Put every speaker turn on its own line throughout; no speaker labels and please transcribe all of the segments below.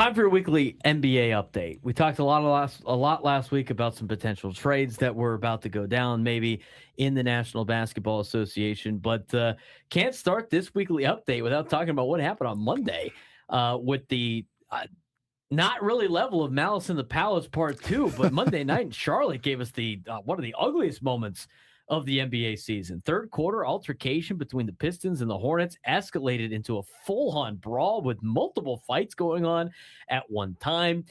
Time for your weekly NBA update. We talked a lot last week about some potential trades that were about to go down, maybe in the National Basketball Association, but can't start this weekly update without talking about what happened on Monday with the not really level of Malice in the Palace Part 2, but Monday night in Charlotte gave us the one of the ugliest moments of the NBA season. Third quarter altercation between the Pistons and the Hornets escalated into a full-on brawl with multiple fights going on at one time.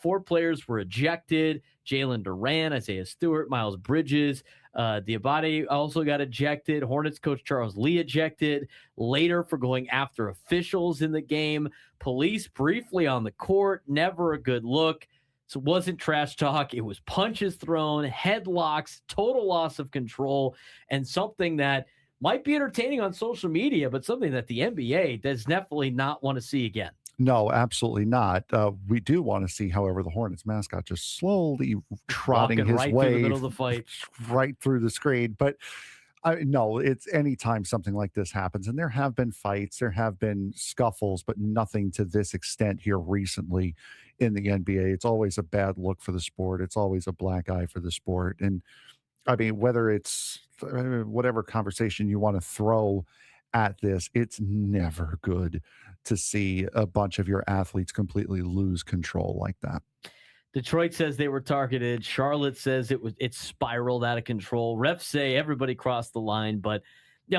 Four players were ejected. Jalen Duran, Isaiah Stewart, Miles Bridges, Diabate also got ejected. Hornets coach Charles Lee ejected later for going after officials in the game. Police briefly on the court, never a good look. So it wasn't trash talk. It was punches thrown, headlocks, total loss of control, and something that might be entertaining on social media, but something that the NBA does definitely not want to see again.
No, absolutely not. We do want to see, however, the Hornets mascot just slowly trotting
Walking
his
right
way
through the middle of the fight.
right through the screen. But no, it's anytime something like this happens, and there have been fights, there have been scuffles, but nothing to this extent here recently in the NBA. It's always a bad look for the sport. It's always a black eye for the sport. And I mean, whether it's whatever conversation you want to throw at this, it's never good to see a bunch of your athletes completely lose control like that.
Detroit says they were targeted. Charlotte says it spiraled out of control. Refs say everybody crossed the line, but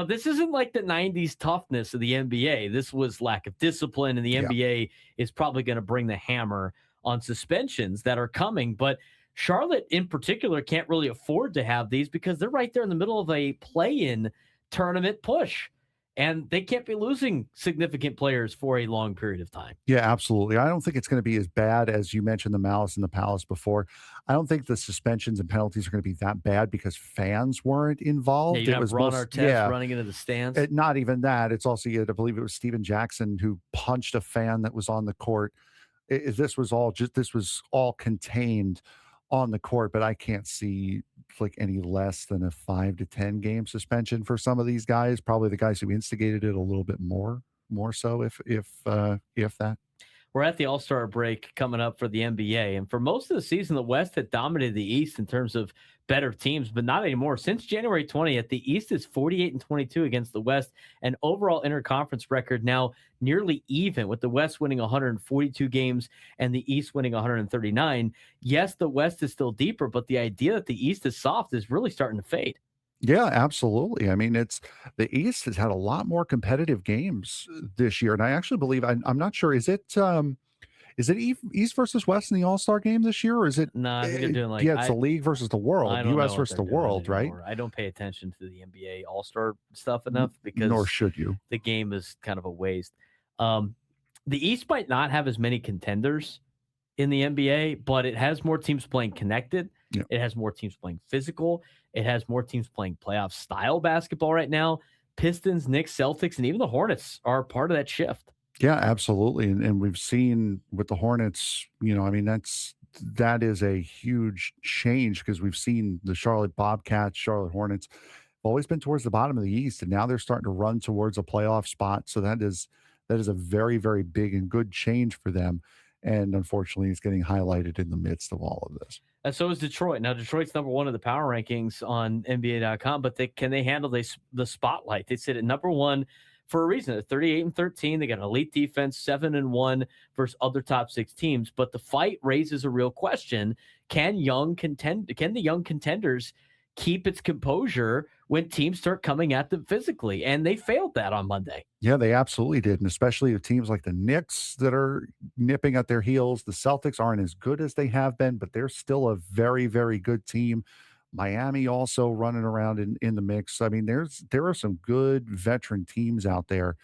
this isn't like the 90s toughness of the NBA. This was lack of discipline, and the NBA is probably going to bring the hammer on suspensions that are coming. But Charlotte in particular can't really afford to have these because they're right there in the middle of a play-in tournament push. And they can't be losing significant players for a long period of time.
Yeah, absolutely. I don't think it's going to be as bad as you mentioned the Malice in the Palace before. I don't think the suspensions and penalties are going to be that bad because fans weren't involved.
Yeah, you have Ron Artest running into the stands.
Not even that. It's also, I believe it was Steven Jackson who punched a fan that was on the court. This was all contained on the court, but I can't see like any less than a 5 to 10 game suspension for some of these guys. Probably the guys who instigated it a little bit more so if that.
We're at the All-Star break coming up for the NBA, and for most of the season, the West had dominated the East in terms of better teams, but not anymore. Since January 20th, the East is 48-22 against the West, and overall interconference record now nearly even, with the West winning 142 games and the East winning 139. Yes, the West is still deeper, but the idea that the East is soft is really starting to fade.
Yeah, absolutely. I mean, it's the East has had a lot more competitive games this year, and I actually believe I'm not sure. Is it East versus West in the All-Star game this year, or is it?
No, I think they're doing
it's the league versus the world, U.S. versus the world, right?
I don't pay attention to the NBA All-Star stuff enough because
nor should you.
The game is kind of a waste. The East might not have as many contenders in the NBA, but it has more teams playing connected.
Yeah.
It has more teams playing physical. It has more teams playing playoff style basketball right now. Pistons, Knicks, Celtics, and even the Hornets are part of that shift.
Yeah, absolutely. And we've seen with the Hornets, that is a huge change because we've seen the Charlotte Bobcats, Charlotte Hornets have always been towards the bottom of the East, and now they're starting to run towards a playoff spot. So that is a very, very big and good change for them. And unfortunately, it's getting highlighted in the midst of all of this.
And so is Detroit. Now, Detroit's number one in the power rankings on NBA.com, but can they handle the spotlight? They sit at number one for a reason. They're 38-13. They got an elite defense, 7-1 versus other top six teams. But the fight raises a real question: Can the young contenders keep its composure when teams start coming at them physically? And they failed that on Monday.
Yeah, they absolutely did. And especially the teams like the Knicks that are nipping at their heels. The Celtics aren't as good as they have been, but they're still a very, very good team. Miami also running around in the mix. I mean, there are some good veteran teams out there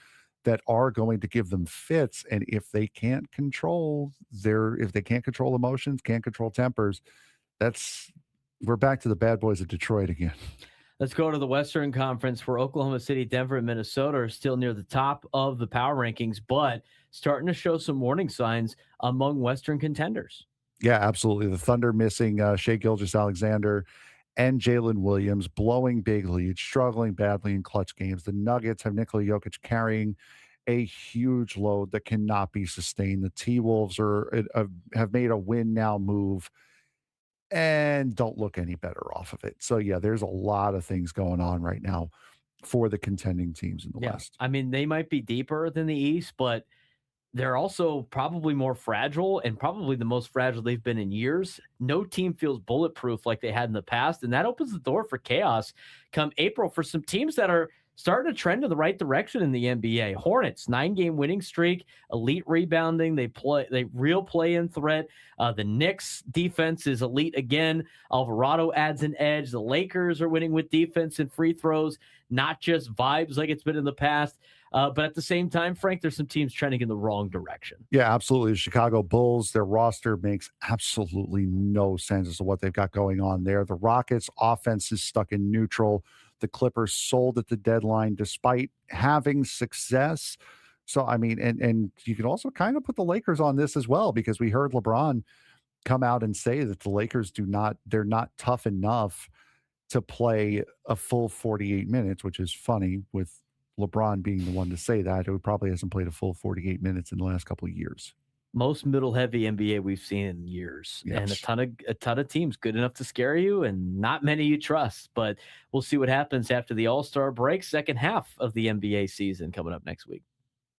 that are going to give them fits. And if they can't control emotions, can't control tempers, we're back to the bad boys of Detroit again.
Let's go to the Western Conference, where Oklahoma City, Denver, and Minnesota are still near the top of the power rankings, but starting to show some warning signs among Western contenders.
Yeah, absolutely. The Thunder missing Shai Gilgeous-Alexander and Jalen Williams, blowing big leads, struggling badly in clutch games. The Nuggets have Nikola Jokic carrying a huge load that cannot be sustained. The T-Wolves have made a win now move and don't look any better off of it. So yeah, there's a lot of things going on right now for the contending teams in the
Yeah.
West.
I mean, they might be deeper than the East, but they're also probably more fragile and probably the most fragile they've been in years. No team feels bulletproof like they had in the past, and that opens the door for chaos come April for some teams that are starting to trend in the right direction in the NBA. Hornets, 9-game winning streak, elite rebounding. They real play-in threat. The Knicks defense is elite again. Alvarado adds an edge. The Lakers are winning with defense and free throws, not just vibes like it's been in the past. But at the same time, Frank, there's some teams trending in the wrong direction.
Yeah, absolutely. The Chicago Bulls, their roster makes absolutely no sense as to what they've got going on there. The Rockets' offense is stuck in neutral. The Clippers sold at the deadline despite having success. So, I mean, and you can also kind of put the Lakers on this as well, because we heard LeBron come out and say that the Lakers they're not tough enough to play a full 48 minutes, which is funny with LeBron being the one to say that, who probably hasn't played a full 48 minutes in the last couple of years.
Most middle heavy NBA we've seen in years, and
Yes.
a ton of teams good enough to scare you, and not many you trust. But we'll see what happens after the All-Star break, second half of the NBA season coming up next week.